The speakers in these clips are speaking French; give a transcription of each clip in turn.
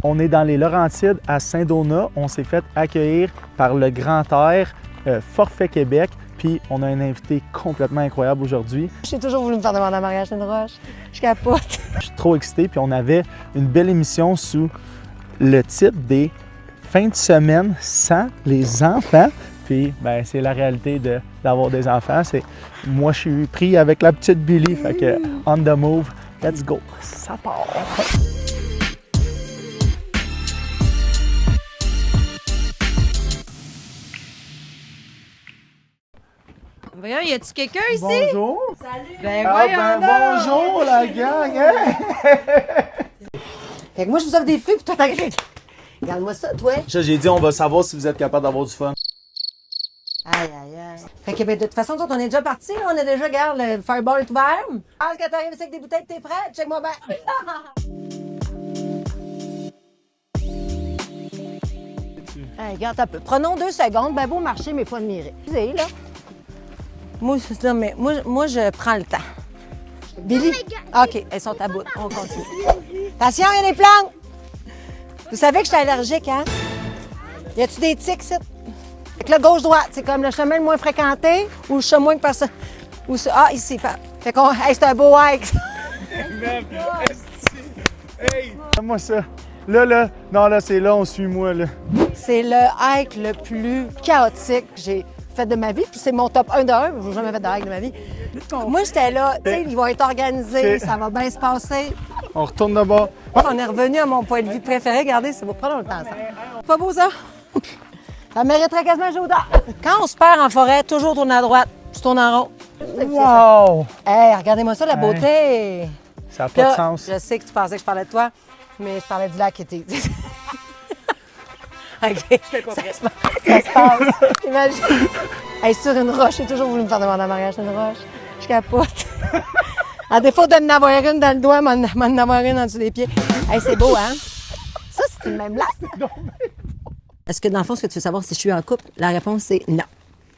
On est dans les Laurentides à Saint-Donat. On s'est fait accueillir par le Grand Air Forfait Québec. Puis on a un invité complètement incroyable aujourd'hui. J'ai toujours voulu me faire demander en mariage, une roche. Je capote. Je suis trop excité. Puis on avait une belle émission sous le titre des fins de semaine sans les enfants. Puis ben, c'est la réalité d'avoir des enfants. Moi, je suis pris avec la petite Billy. Fait que on the move, let's go. Ça part. Voyons, y a-tu quelqu'un ici? Bonjour. Salut. Ben Ah voyons ben bonjour la gang. Hein? Fait que moi, je vous offre des fruits, puis toi, t'as... Regarde-moi ça, toi. J'ai dit, on va savoir si vous êtes capable d'avoir du fun. Aïe, aïe, aïe. Fait que, ben, de toute façon, on est déjà partis, là. On est déjà, regarde, le fireball est ouvert. Ah, quand t'arrives ici avec des bouteilles, t'es prêt? Check-moi bien. Hey, regarde un peu. Prenons 2 secondes. Ben beau marché, mais il faut admirer. Excusez, là. Moi, je prends le temps. Billy? OK, elles sont à bout. On continue. Attention, il y a des plantes! Vous savez que je suis allergique, hein? Y a-tu des tiques, ça? Fait que là, gauche-droite, c'est comme le chemin le moins fréquenté ou le chemin que personne. Ah, ici. Fait qu'on. Hey, c'est un beau hike. Hey! Moi ça. Là. Non, là, c'est là, on suit moi, là. C'est le hike le plus chaotique que j'ai fait de ma vie. Puis c'est mon top 1 de 1. Je n'ai jamais fait de hike de ma vie. Moi, j'étais là. Tu sais, ils vont être organisés. Ça va bien se passer. On retourne là-bas. On est revenu à mon point de vue préféré. Regardez, c'est beau. Prenons le temps, ça. Pas beau, ça? Ça mériterait quasiment un jeu d'art. Quand on se perd en forêt, toujours tourner à droite. Je tourne en rond. Wow! Hey, regardez-moi ça, la beauté. Ça n'a pas Là, de sens. Je sais que tu pensais que je parlais de toi, mais je parlais du lac qui était... OK. Ça se passe. Imagine. Hey, sur une roche, j'ai toujours voulu me faire demander en mariage une roche. Je capote. À défaut de m'en avoir une dans le doigt, m'en avoir une en dessous des pieds. Hey, c'est beau, hein? Ça, c'est une même blague. Est-ce que dans le fond, ce que tu veux savoir, si je suis en couple? La réponse, c'est non.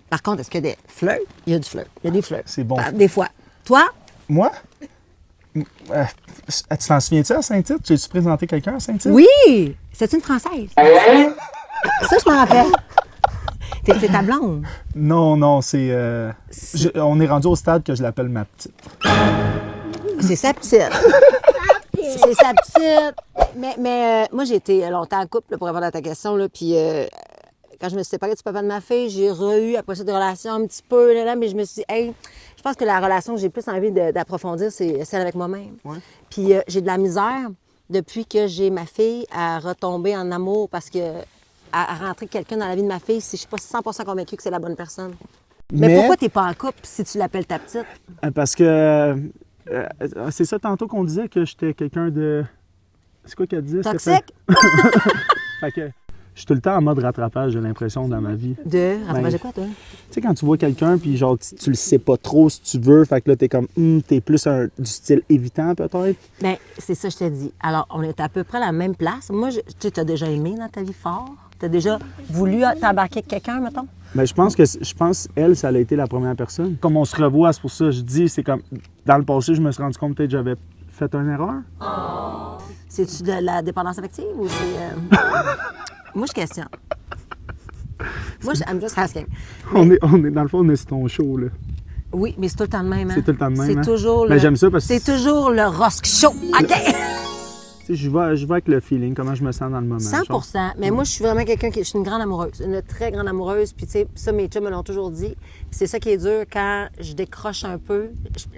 Par contre, est-ce qu'il y a des fleurs? Il y a du fleur. Il y a des fleurs. C'est bon. Des fois. Toi? Moi? Tu t'en souviens-tu à Saint-Tite? J'ai-tu présenté quelqu'un à Saint-Tite? Oui! C'est une Française. Ça, je m'en rappelle. C'est ta blonde. Non, c'est... on est rendu au stade que je l'appelle ma petite. C'est sa petite. C'est sa petite. Mais moi, j'ai été longtemps en couple, là, pour répondre à ta question. Là, puis quand je me suis séparée du papa de ma fille, j'ai eu après ça des relations un petit peu. Là, mais je me suis dit, hey, je pense que la relation que j'ai plus envie d'approfondir, c'est celle avec moi-même. Ouais. Puis j'ai de la misère depuis que j'ai ma fille à retomber en amour parce que à rentrer quelqu'un dans la vie de ma fille si je suis pas 100% convaincue que c'est la bonne personne. Mais pourquoi t'es pas en couple si tu l'appelles ta petite? Parce que c'est ça tantôt qu'on disait que j'étais quelqu'un de... C'est quoi qu'elle disait? Toxique? Fait que je suis tout le temps en mode rattrapage, j'ai l'impression, dans ma vie. De rattrapage quoi, toi? Tu sais, quand tu vois quelqu'un, puis genre, tu le sais pas trop si tu veux, fait que là, t'es comme, t'es plus du style évitant, peut-être? Bien, c'est ça, je te dis. Alors, on est à peu près à la même place. Moi, tu t'as déjà aimé dans ta vie fort? T'as déjà voulu t'embarquer avec quelqu'un, mettons? Bien, je pense elle, ça a été la première personne. Comme on se revoit, c'est pour ça que je dis, c'est comme, dans le passé, je me suis rendu compte peut-être que j'avais fait une erreur. Oh. C'est-tu de la dépendance affective ou c'est... Moi, je questionne. Moi, I'm just asking. Mais... On est, dans le fond, on est sur ton show, là. Oui, mais c'est tout le temps de même, hein? C'est tout le temps de même, C'est toujours le... Mais j'aime ça parce que... C'est toujours le Rosque Show, OK? Je vais avec le feeling, comment je me sens dans le moment. 100%. Mais moi, je suis vraiment quelqu'un qui... Je suis une grande amoureuse, une très grande amoureuse. Puis, tu sais, ça, mes chums me l'ont toujours dit. Puis c'est ça qui est dur quand je décroche un peu.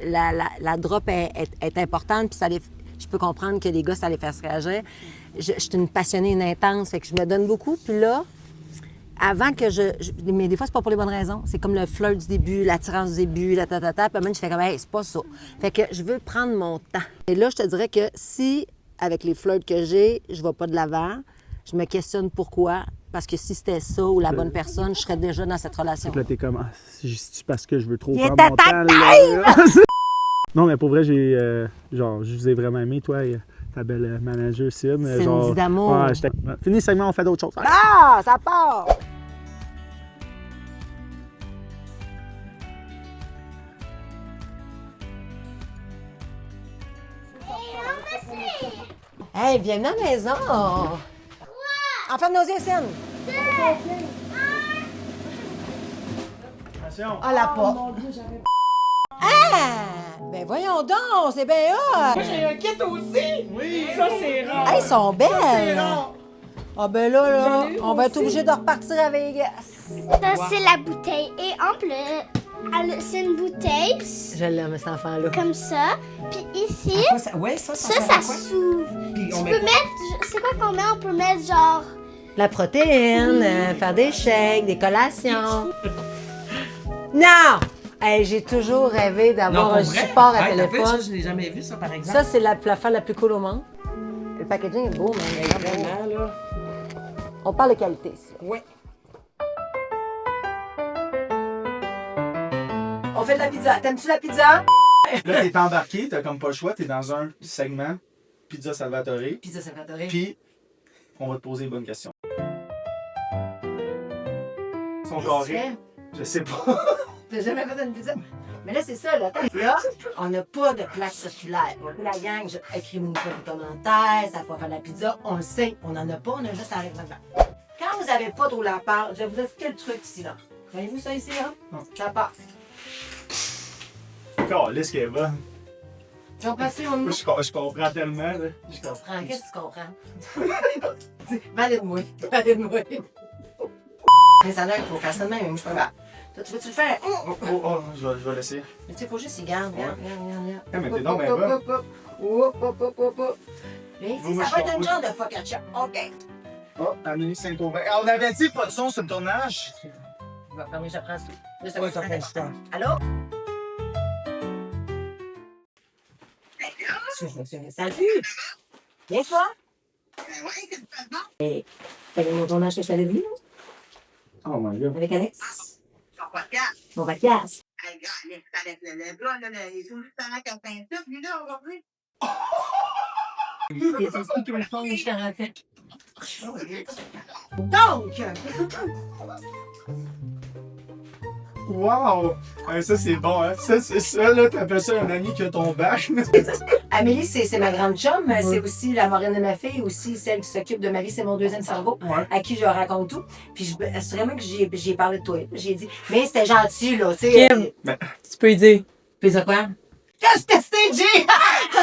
La drop est importante, puis je peux comprendre que les gars, ça les fait réagir. Je suis une passionnée, une intense, fait que je me donne beaucoup. Puis là, avant que mais des fois, c'est pas pour les bonnes raisons. C'est comme le flirt du début, l'attirance du début, la ta-ta-ta. Puis même, je fais comme, hey, c'est pas ça. Fait que je veux prendre mon temps. Et là, je te dirais que si... avec les flirts que j'ai, je vais pas de l'avant. Je me questionne pourquoi. Parce que si c'était ça ou la bonne personne, je serais déjà dans cette relation. Là, t'es comme, c'est parce que je veux trop prendre mon temps. Là. Non, mais pour vrai, je vous ai vraiment aimé, toi et ta belle manager, Sid. C'est une vie d'amour. Ouais, fini le segment, on fait d'autres choses. Ah, ça part! Hey, viens dans la maison! Enferme nos yeux, Cine! Attention! Ah, la porte! Ah! Ben voyons donc, c'est bien hot! Moi, j'ai un kit aussi! Oui! Ça, c'est rare! Hey, elles sont belles! C'est rare! Ah ben là, J'en ai eu, on moi va être aussi. obligé de repartir à Vegas. Ça, c'est la bouteille. Et en plus, c'est une bouteille Je l'aime, cet enfant-là. comme ça. Puis ici, Ouais, ça ça s'ouvre. Puis Tu on peux met quoi? mettre... C'est quoi qu'on met? On peut mettre genre... La protéine, faire des shakes, des collations. Non! Hey, j'ai toujours rêvé d'avoir un support à téléphone. Je l'ai jamais vu, ça, par exemple. Ça, c'est l'affaire la plus cool au monde. Le packaging est beau, mais Vraiment, là. on parle de qualité ici. Ouais. On fait de la pizza. T'aimes-tu la pizza? Là, t'es embarqué, t'as comme pas le choix, t'es dans un segment Pizza Salvatore, Pizza Salvatore. puis on va te poser les bonnes questions. Ils sont carrés? Je sais pas. T'as jamais fait une pizza? Mais là, c'est ça, là. Là, on n'a pas de plaque circulaire. Donc, la gang, écrivez-nous pas de commentaires, ça faut faire de la pizza. On le sait, on n'en a pas, on a juste à règlement. Quand vous n'avez pas trop la part, je vais vous expliquer le truc ici, là. Voyez-vous ça ici, là? Non. Ça passe. Calisse qu'elle est bonne. Tu comprends ça, on Je comprends tellement, là. Je comprends. comprend. Qu'est-ce que tu comprends? Valide-moi. Valide-moi. Mais ça a l'air qu'il faut faire ça de même, mais moi, je peux pas. Toi, tu veux-tu le faire? Oh, je vais laisser. Mais tu sais, faut juste y garder. Regarde. Ah, mais t'es donc bien bonne. Mais Vous, moi, ça je va être un comprends. genre de focaccia. OK. Oh, Amélie Saint-Aubin. On avait dit pas de son sur le tournage. Je vais fermer, j'apprends ça. Là, Ouais, ça prend du temps. Allô? Salut! Viens, toi? Hey, t'as vu mon tournage que je t'avais dit, là? Oh my god. Avec Alex? Mon podcast. Donc! Wow! Ça, c'est bon, hein? Ça, c'est ça, là, t'appelles ça un ami qui a ton bac. Amélie, c'est ma grande chum, mais c'est aussi la marraine de ma fille, aussi celle qui s'occupe de ma vie, c'est mon deuxième cerveau, Ouais. à qui je raconte tout. Puis c'est vraiment que j'ai parlé de toi. J'ai dit, mais c'était gentil, là, tu sais. Kim. Tu peux y dire. Puis ça quoi? Qu'est-ce que c'était, Jay? T'as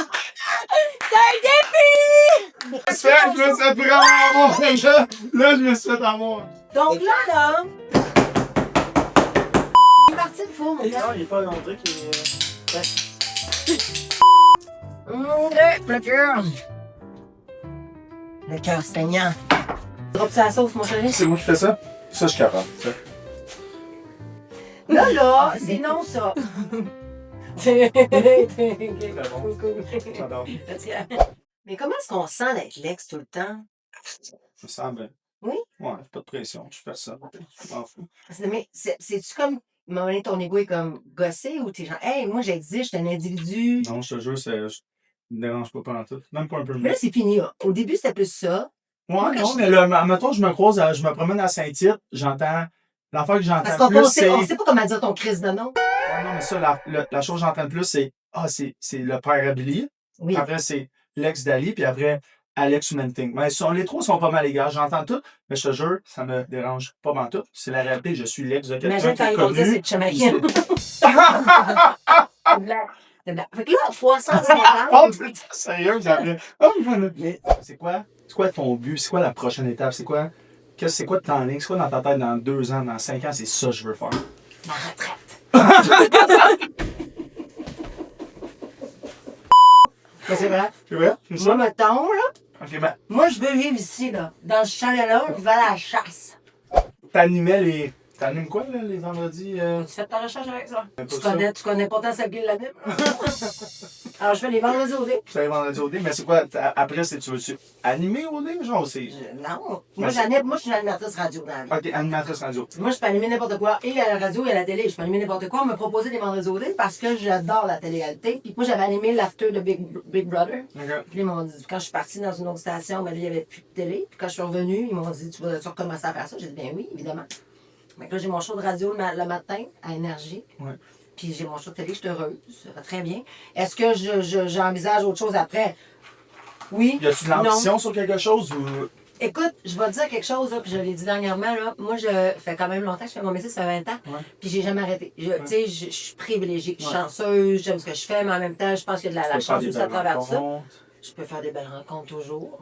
un défi! Je me suis fait vraiment avoir, là, je me suis fait avoir. Donc là, il est parti le four, mon gars. Non, il est pas montré qu'il est. Le cœur saignant. Drop-tu la sauce, mon chéri? C'est moi qui fais ça? Ça, je suis capable. Ça. Là, c'est non, ça. Très bon. J'adore. Mais comment est-ce qu'on sent d'être l'ex tout le temps? Ça sent bien. Oui? Ouais, pas de pression. Je fais ça. Je m'en fous. Mais c'est-tu comme, à un moment donné, ton ego est comme gossé ou t'es genre, hey, moi j'existe, je suis un individu? Non, je te jure, ça me dérange pas pendant tout. Même pas un peu. Mais là, c'est fini, là. Au début, c'était plus ça. Ouais, non, mais là, mettons, je me croise, je me promène à Saint-Tite, j'entends. L'affaire que Parce j'entends qu'on plus, sait, c'est. on sait pas comment dire ton crise de nom. Ouais, non, mais ça, la chose que j'entends le plus, c'est. Ah, c'est le père à Billy. Oui. Après, c'est l'ex d'Ali, puis après, Alex Humanting. Mais les trois sont pas mal égales. J'entends tout, mais je te jure, ça me dérange pas mal tout. C'est la réalité, je suis l'ex de quelqu'un Imagine qui quand est ils vont dire c'est connu. le chamaquin. Fait que là, fois 150. Oh, putain, sérieux, j'avais. Oh, mais c'est quoi ton but? C'est quoi la prochaine étape? C'est quoi ton ligne? C'est quoi dans ta tête dans 2 ans, dans 5 ans? C'est ça que je veux faire. Ma retraite. Mais c'est vrai. C'est vrai? C'est Moi, ça? mettons, là, Ok, ben, moi, je veux vivre ici, là, dans ce chalet-là, je vais aller à la chasse. t'animais les. T'animes quoi, là, les vendredis? Tu fais ta recherche avec ça? Pas Tu ça. connais pourtant celle qui l'anime? Alors, je fais les vendredis au dé. Tu fais les vendredis au dé, mais c'est quoi? Après, tu veux-tu animer au dé? Genre aussi. Non. Mais Moi, je suis une animatrice radio dans la vie. Ok, animatrice radio. Moi, je peux animer n'importe quoi. Et à la radio et à la télé. Je peux animer n'importe quoi. On m'a proposé des vendredis au dé parce que j'adore la télé-réalité. Puis moi, j'avais animé l'after de Big Brother. Ok. Puis ils m'ont dit, quand je suis partie dans une autre station, ben là, il n'y avait plus de télé. Puis quand je suis revenue, ils m'ont dit, tu vas recommencer à faire ça? J'ai dit, bien oui, évidemment. Donc là, j'ai mon show de radio le matin à Énergie. Ouais. Puis j'ai mon show de télé, je suis heureuse. Ça va très bien. Est-ce que j'envisage autre chose après? Oui. Y a-tu de l'ambition sur quelque chose ou. Écoute, je vais te dire quelque chose, là, puis je l'ai dit dernièrement, là. Moi, je fais quand même longtemps que je fais mon métier, ça fait 20 ans, puis j'ai jamais arrêté. Tu sais, je suis privilégiée, je suis chanceuse, j'aime ce que je fais, mais en même temps, je pense qu'il y a de la chance aussi à travers ça. Je peux faire des belles rencontres toujours.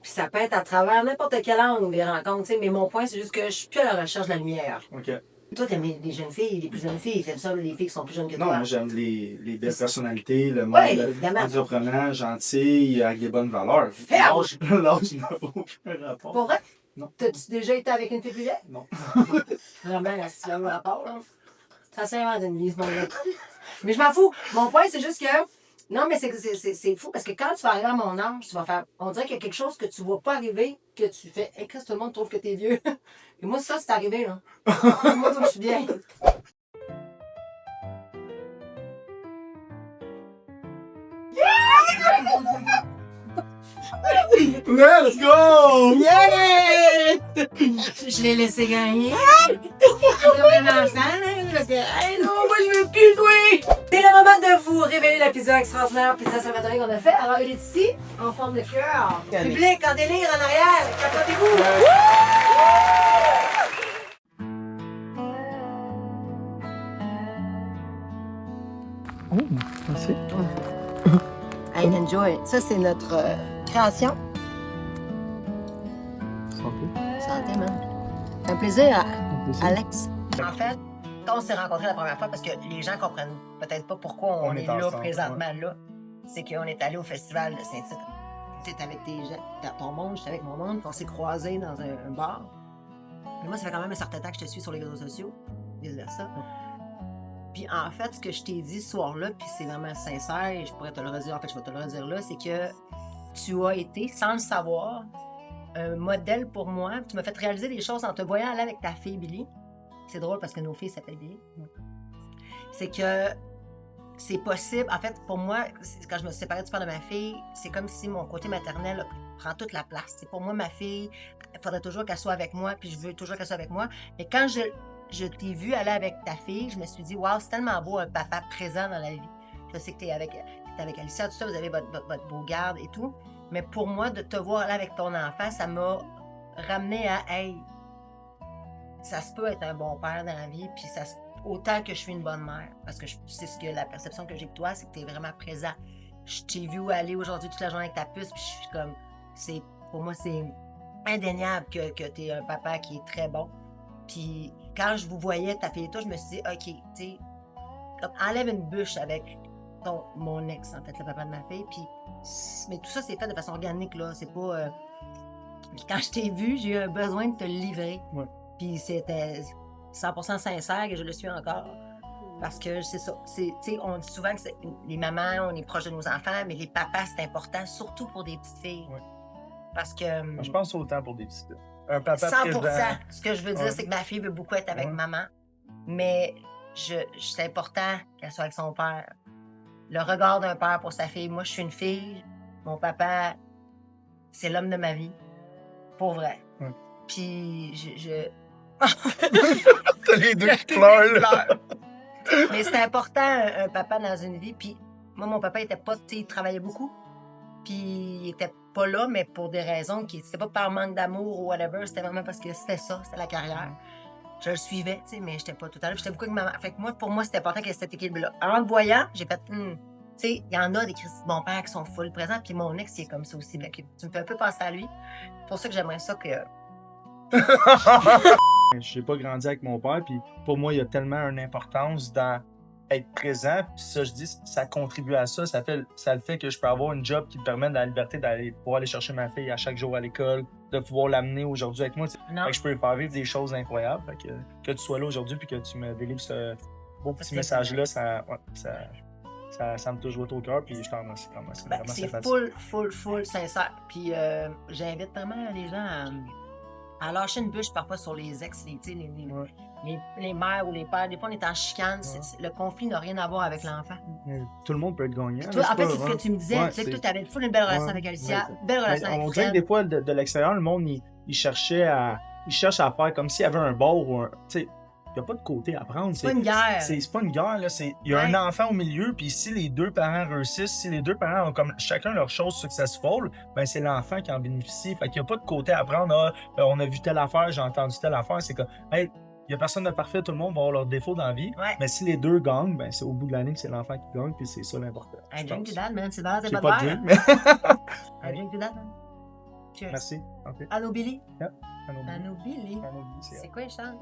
Puis ça peut être à travers n'importe quel angle des rencontres, tu sais, mais mon point, c'est juste que je suis plus à la recherche de la lumière. OK. Toi, t'aimes les jeunes filles, les plus jeunes filles, t'aimes ça, les filles qui sont plus jeunes que Non, toi? moi, j'aime les belles personnalités, le monde entreprenant, gentil, avec des bonnes valeurs. Ferge! L'âge n'a aucun rapport. Pour vrai? Non. T'as-tu déjà été avec une fille plus vieille? Non. Vraiment, si tu veux un rapport, là. Ça s'invente une vie, ce monde-là. Mais je m'en fous. Mon point, c'est juste que. Non, mais c'est fou parce que quand tu vas arriver à mon âge, tu vas faire. On dirait qu'il y a quelque chose que tu ne vois pas arriver, que tu fais. Hey, Chris, tout le monde trouve que t'es vieux. Et moi, ça, c'est arrivé, là. Moi, je suis bien. Let's go! Yeah! Je l'ai laissé gagner. Comme un enfant, là, parce que, hey, non, moi, je veux plus jouer! C'est le moment de vous révéler la pizza extraordinaire, pizza Salvatore qu'on a fait. Alors, elle est ici, en forme de cœur. Public, en délire, en arrière. Capotez-vous! Oh, merci. Hey, enjoy. Ça, c'est notre création. Santé, man. C'est un plaisir, Alex. En fait, quand on s'est rencontrés la première fois, parce que les gens comprennent peut-être pas pourquoi on est là ensemble, présentement là, c'est qu'on est allé au festival de Saint-Tite. Tu sais, avec ton monde, j'étais avec mon monde, puis on s'est croisés dans un bar. Et moi, ça fait quand même un certain temps que je te suis sur les réseaux sociaux, vice-versa. Puis en fait, ce que je t'ai dit ce soir-là, puis c'est vraiment sincère, et je pourrais te le redire, en fait, je vais te le redire là, c'est que tu as été, sans le savoir, un modèle pour moi. Tu m'as fait réaliser des choses en te voyant aller avec ta fille Billy. C'est drôle parce que nos filles s'appellent Billy. C'est que c'est possible. En fait, pour moi, quand je me suis séparée du père de ma fille, c'est comme si mon côté maternel prend toute la place. C'est pour moi, ma fille, il faudrait toujours qu'elle soit avec moi, puis je veux toujours qu'elle soit avec moi. Mais quand je t'ai vu aller avec ta fille, je me suis dit, waouh, c'est tellement beau un papa présent dans la vie. Je sais que t'es avec Alicia, tout ça, vous avez votre beau garde et tout. Mais pour moi, de te voir aller avec ton enfant, ça m'a ramené à, hey, ça se peut être un bon père dans la vie, puis autant que je suis une bonne mère. Parce que c'est ce que la perception que j'ai de toi, c'est que tu es vraiment présent. Je t'ai vu aller aujourd'hui toute la journée avec ta puce, puis je suis comme, pour moi, c'est indéniable que tu es un papa qui est très bon. Puis quand je vous voyais, ta fille et toi, je me suis dit, OK, tu sais, enlève une bûche avec mon ex, en fait, le papa de ma fille, puis mais tout ça, c'est fait de façon organique, là. C'est pas... Quand je t'ai vu, j'ai eu un besoin de te le livrer. Ouais. Puis c'était 100% sincère et je le suis encore. Parce que c'est ça. Tu sais, on dit souvent que les mamans, on est proche de nos enfants, mais les papas, c'est important, surtout pour des petites filles. Ouais. Parce que... Je pense autant pour des petites filles. Un papa 100%. présent. Ce que je veux dire, c'est que ma fille veut beaucoup être avec maman, mais c'est important qu'elle soit avec son père. Le regard d'un père pour sa fille. Moi, je suis une fille. Mon papa, c'est l'homme de ma vie. Pour vrai. Puis, T'as les deux qui pleurent, là. Mais c'est important, un papa dans une vie. Puis, moi, mon papa, il était pas, tu sais, il travaillait beaucoup. Puis, il était pas là, mais pour des raisons qui, c'était pas par manque d'amour ou whatever. C'était vraiment parce que c'était ça, c'était la carrière. Je le suivais, tu sais, mais j'étais pas tout à l'heure. J'étais beaucoup avec maman. Fait que moi, pour moi, c'était important qu'il y ait cet équilibre-là. En le voyant, j'ai fait, tu sais, il y en a des Christ de mon père qui sont full présents, puis mon ex, il est comme ça aussi. Mais tu me fais un peu penser à lui. C'est pour ça que j'aimerais ça que... J'ai pas grandi avec mon père, puis pour moi, il y a tellement une importance dans être présent. Puis ça, je dis, ça contribue à ça. Ça le fait que je peux avoir une job qui me permet de la liberté d'aller pouvoir aller chercher ma fille à chaque jour à l'école, de pouvoir l'amener aujourd'hui avec moi. Fait que je peux lui faire vivre des choses incroyables. Fait que tu sois là aujourd'hui puis que tu me délivres ce beau petit message-là, ça me touche droit au cœur. Puis je t'en remercie quand même. C'est vraiment sympathique. full sincère. Puis j'invite vraiment les gens à lâcher une bûche parfois sur les ex, les mères ou les pères. Des fois, on est en chicane. Le conflit n'a rien à voir avec l'enfant. Tout le monde peut être gagnant. Toi, en fait, c'est ce que tu me disais. Tu sais que toi, tu avais une belle relation avec Alicia, belle relation avec on dirait que des fois, de l'extérieur, le monde, il cherche à faire comme s'il y avait un bord ou un... Tu sais, n'y a pas de côté à prendre. C'est pas une guerre. C'est pas une guerre, là. Il y a Ouais. un enfant au milieu, puis si les deux parents réussissent, si les deux parents ont comme chacun leur chose successful, ben c'est l'enfant qui en bénéficie. Fait qu'il n'y a pas de côté à prendre. Ah, on a vu telle affaire, j'ai entendu telle affaire. C'est comme, hey, il n'y a personne de parfait, tout le monde va avoir leurs défauts dans la vie. Ouais. Mais si les deux gagnent, ben c'est au bout de l'année que c'est l'enfant qui gagne, puis c'est ça l'important. Hey, je drink pense. to that, man. C'est valable, J'ai c'est pas pas de de drink, verre. mais. Hey, drink to that, man. Cheers. Merci. Ok. Allô, Billy? Anobili. Allô, Billy. Anobili, c'est C'est quoi, les chances?